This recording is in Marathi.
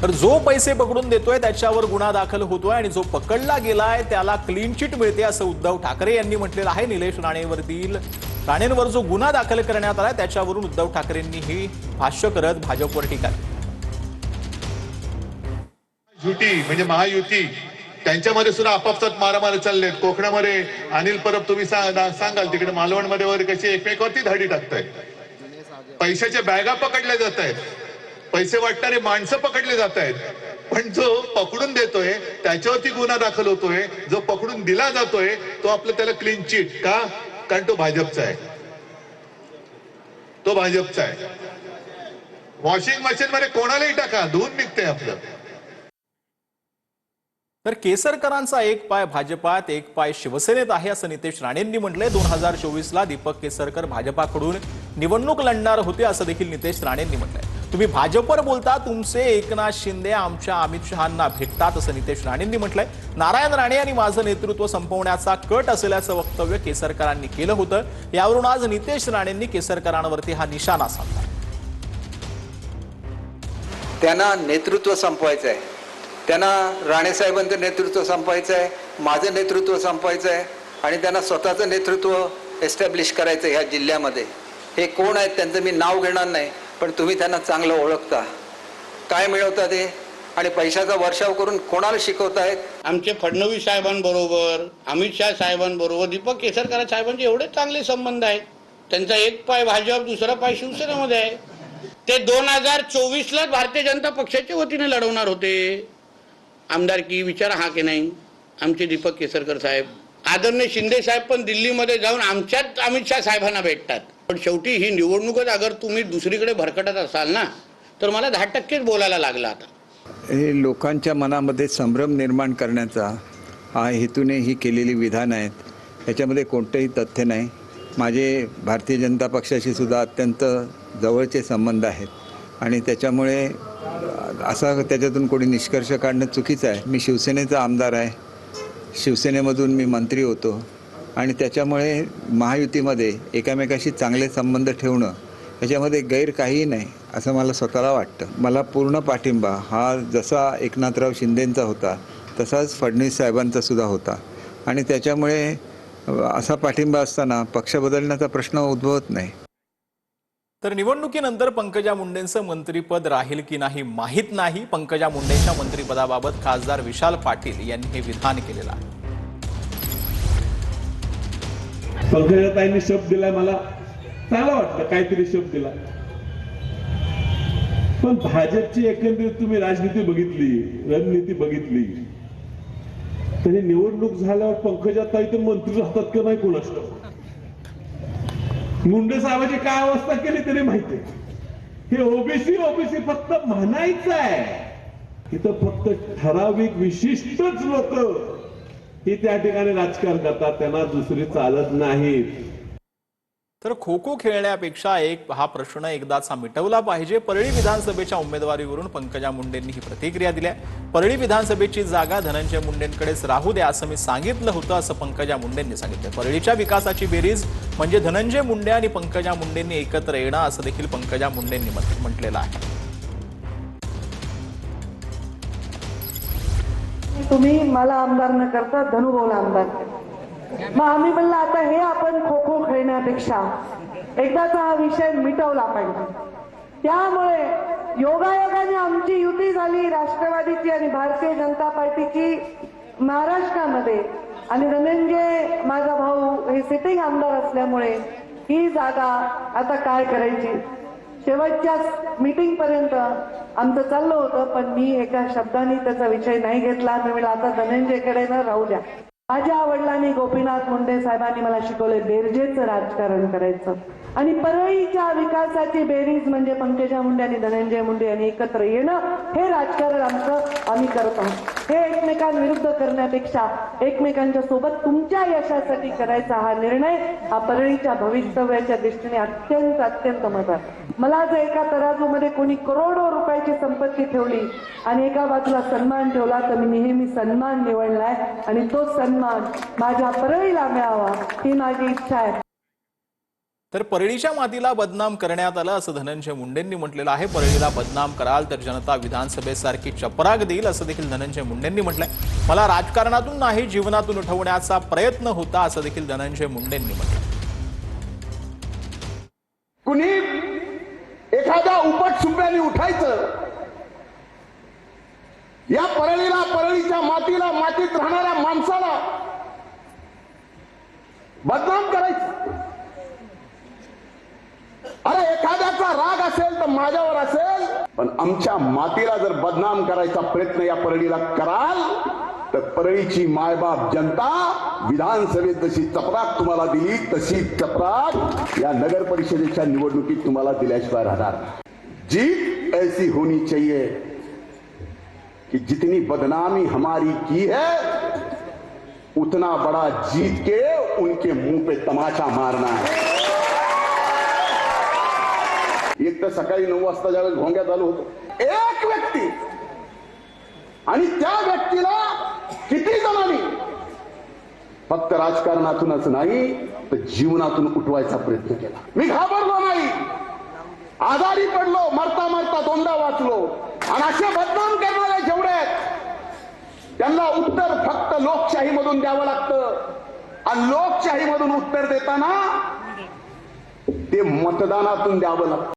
तर जो पैसे पकडून देतोय त्याच्यावर गुन्हा दाखल होतोय आणि जो पकडला गेलाय त्याला क्लीन चिट मिळते असं उद्धव ठाकरे यांनी म्हटलेलं आहे। निलेश राणेंवर जो गुन्हा दाखल करण्यात आलाय त्याच्यावरून उद्धव ठाकरेंनी ही भाष्य करत भाजपवर टीका केली। युती म्हणजे महायुती त्यांच्यामध्ये सुद्धा आपापसात मारामारी चाललेत। कोकणामध्ये अनिल परब तुम्ही सांगाल तिकडे मालवणमध्ये वगैरे कशी एकमेकावरती धाडी टाकतायत। पैशाच्या बॅगा पकडल्या जात आहेत, पैसे वाटणारे माणसं पकडले जात आहेत, पण जो पकडून देतोय त्याच्यावरती गुन्हा दाखल होतोय। जो पकडून दिला जातोय तो आपलं त्याला क्लीन चिट का? कारण तो भाजपचा आहे, तो भाजपचा आहे। वॉशिंग मशीन मध्ये कोणालाही टाका, धुवून निघतंय आपलं। तर केसरकरांचा एक पाय भाजपात एक पाय शिवसेनेत आहे असं नितेश राणेंनी म्हटलंय। 2024 ला दीपक केसरकर भाजपाकडून निवडणूक लढणार होते असं देखील नितेश राणेंनी म्हटलंय। तुम्ही भाजपवर बोलता, तुमचे एकनाथ शिंदे आमच्या अमित शहांना भेटतात असं नितेश राणेंनी म्हटलंय। नारायण राणे आणि माझं नेतृत्व संपवण्याचा कट असल्याचं वक्तव्य केसरकरांनी केलं होतं। यावरून आज नितेश राणेंनी केसरकरांवरती हा निशाणा साधला। त्यांना नेतृत्व संपवायचं आहे, त्यांना राणेसाहेबांचं नेतृत्व संपवायचं आहे, माझं नेतृत्व संपवायचं आहे आणि त्यांना स्वतःचं नेतृत्व एस्टॅब्लिश करायचं ह्या जिल्ह्यामध्ये। हे कोण आहेत त्यांचं मी नाव घेणार नाही, पण तुम्ही त्यांना चांगलं ओळखता। काय मिळवता ते आणि पैशाचा वर्षाव करून कोणाला शिकवतायत? आमचे फडणवीस साहेबांबरोबर, अमित शाह साहेबांबरोबर दीपक केसरकर साहेबांचे एवढे चांगले संबंध आहेत। त्यांचा एक पाय भाजप दुसरा पाय शिवसेनेमध्ये आहे। ते 2024 ला भारतीय जनता पक्षाच्या वतीने लढवणार होते आमदारकी। विचारा हा की नाही आमचे दीपक केसरकर साहेब। आदरणीय शिंदे साहेब पण दिल्लीमध्ये जाऊन आमच्याच अमित शाह साहेबांना भेटतात। पण शेवटी ही निवडणूकच अगर तुम्ही दुसरीकडे भरकटत असाल ना तर मला 10% बोलायला लागला। आता हे लोकांच्या मनामध्ये संभ्रम निर्माण करण्याचा हा हेतूने ही केलेली विधान आहेत। याच्यामध्ये कोणतेही तथ्य नाही। माझे भारतीय जनता पक्षाशी सुद्धा अत्यंत जवळचे संबंध आहेत आणि त्याच्यामुळे असा त्याच्यातून कोणी निष्कर्ष काढणं चुकीचं आहे। मी शिवसेनेचा आमदार आहे, शिवसेनेमधून मी मंत्री होतो आणि त्याच्यामुळे महायुतीमध्ये एकामेकाशी चांगले संबंध ठेवणं याच्यामध्ये गैर काहीही नाही असं मला स्वतःला वाटतं। मला पूर्ण पाठिंबा हा जसा एकनाथराव शिंदेंचा होता तसाच फडणवीस साहेबांचा सुद्धा होता आणि त्याच्यामुळे असा पाठिंबा असताना पक्ष बदलण्याचा प्रश्न उद्भवत नाही। तर निवडणुकीनंतर पंकजा मुंडेंचं मंत्रिपद राहील की नाही माहीत नाही। पंकजा मुंडेंच्या मंत्रिपदाबाबत खासदार विशाल पाटील यांनी हे विधान केलेलं आहे। पंकजाताईंनी शब्द दिलाय, मला चांगलं वाटतं काहीतरी शब्द दिला। पण भाजपची एकंदरीत तुम्ही राजनीती बघितली, रणनीती बघितली, तरी निवडणूक झाल्यावर पंकजाताई तर मंत्री राहतात का नाही कोणास ठाऊक। मुंडे साहेबांची काय अवस्था केली तरी माहिती आहे। हे ओबीसी फक्त म्हणायचं आहे, इथं फक्त ठराविक विशिष्टच लोक ही त्या ठिकाणी राजकारण करतात, त्यांना दुसरी चालत नाहीत। तर खो खो खेळण्यापेक्षा हा प्रश्न एकदाचा मिटवला पाहिजे। परळी विधानसभेच्या उमेदवारीवरून पंकजा मुंडेंनी ही प्रतिक्रिया दिली आहे। परळी विधानसभेची जागा धनंजय मुंडेंकडेच राहू द्या असं मी सांगितलं होतं असं पंकजा मुंडेंनी सांगितलं। परळीच्या विकासाची बेरीज म्हणजे धनंजय मुंडे आणि पंकजा मुंडेंनी एकत्र येणं असं देखील पंकजा मुंडेंनी म्हटलेलं आहे। तुम्ही मला आमदार न करता धनुभाऊला आमदार केलं। मग आम्ही म्हणलं आता हे आपण खो खो खेळण्यापेक्षा एकदाचा हा विषय मिटवला पाहिजे। त्यामुळे योगायोगाने आमची युती झाली राष्ट्रवादीची आणि भारतीय जनता पार्टीची महाराष्ट्रामध्ये आणि धनंजय माझा भाऊ हे सिटिंग आमदार असल्यामुळे ही जागा आता काय करायची शेवटच्या मीटिंग पर्यंत आमचं चाललं होतं, पण मी एका शब्दाने त्याचा विषय नाही घेतला। मी म्हणलं आता धनंजयकडे न राहू द्या। माझ्या वडिलांनी गोपीनाथ मुंडे साहेबांनी मला शिकवले बेरजेचं राजकारण करायचं आणि परळीच्या विकासाची बेरीज म्हणजे पंकजा मुंडे आणि धनंजय मुंडे यांनी एकत्र येणं हे राजकारण आमचं आम्ही करत आहोत। हे एकमेकांविरुद्ध करण्यापेक्षा एकमेकांच्या सोबत तुमच्या यशासाठी करायचा हा निर्णय हा परळीच्या भवितव्याच्या दृष्टीने अत्यंत महत्त्वाचा। मला जर एका तराजूमध्ये कोणी करोडो रुपयाची संपत्ती ठेवली आणि एका बाजूला सन्मान ठेवला तर मी नेहमी सन्मान निवडलाय आणि तो सन्मान माझ्या परळीला मिळावा ही माझी इच्छा आहे। तर परळीच्या मातीला बदनाम करण्यात आलं असं धनंजय मुंडेंनी म्हटलेलं आहे. परळीला बदनाम कराल तर जनता विधानसभेसारखी चपराक देईल असं देखील धनंजय मुंडेंनी म्हटलंय. मला राजकारणातून नाही जीवनातून उठवण्याचा प्रयत्न होता असं देखील धनंजय मुंडेंनी म्हटलं. कुणी एखाद्या उपटसुभ्याने उठायचं, या परळीला, परळीच्या मातीला, मातीत राहणाऱ्या माणसाला बदनाम करायचं. अरे एखाद्याचा राग असेल तर माझ्यावर असेल, पण आमच्या मातीला जर बदनाम करायचा प्रयत्न या परळीला कराल तर परळीची मायबाप जनता विधानसभेत जशी चपराक तुम्हाला दिली तशी चपराक या नगर परिषदेच्या निवडणुकीत तुम्हाला दिल्याशिवाय राहणार. जीत ऐसी होनी चाहिए कि जितनी बदनामी हमारी की है उतना बड़ा जीत के उनके मुंह पे तमाचा मारना है. एक तर सकाळी 9 वाजता ज्यावेळेस भोंग्यात आलो होतो, एक व्यक्ती आणि त्या व्यक्तीला किती जणांनी फक्त राजकारणातूनच नाही तर जीवनातून उठवायचा प्रयत्न केला. मी घाबरलो नाही, आजारी पडलो, मरता मरता 2दा वाचलो. आणि असे बदनाम करणारे जेवढे आहेत त्यांना उत्तर फक्त लोकशाहीमधून द्यावं लागतं. आणि लोकशाहीमधून उत्तर देताना ते मतदानातून द्यावं लागतं.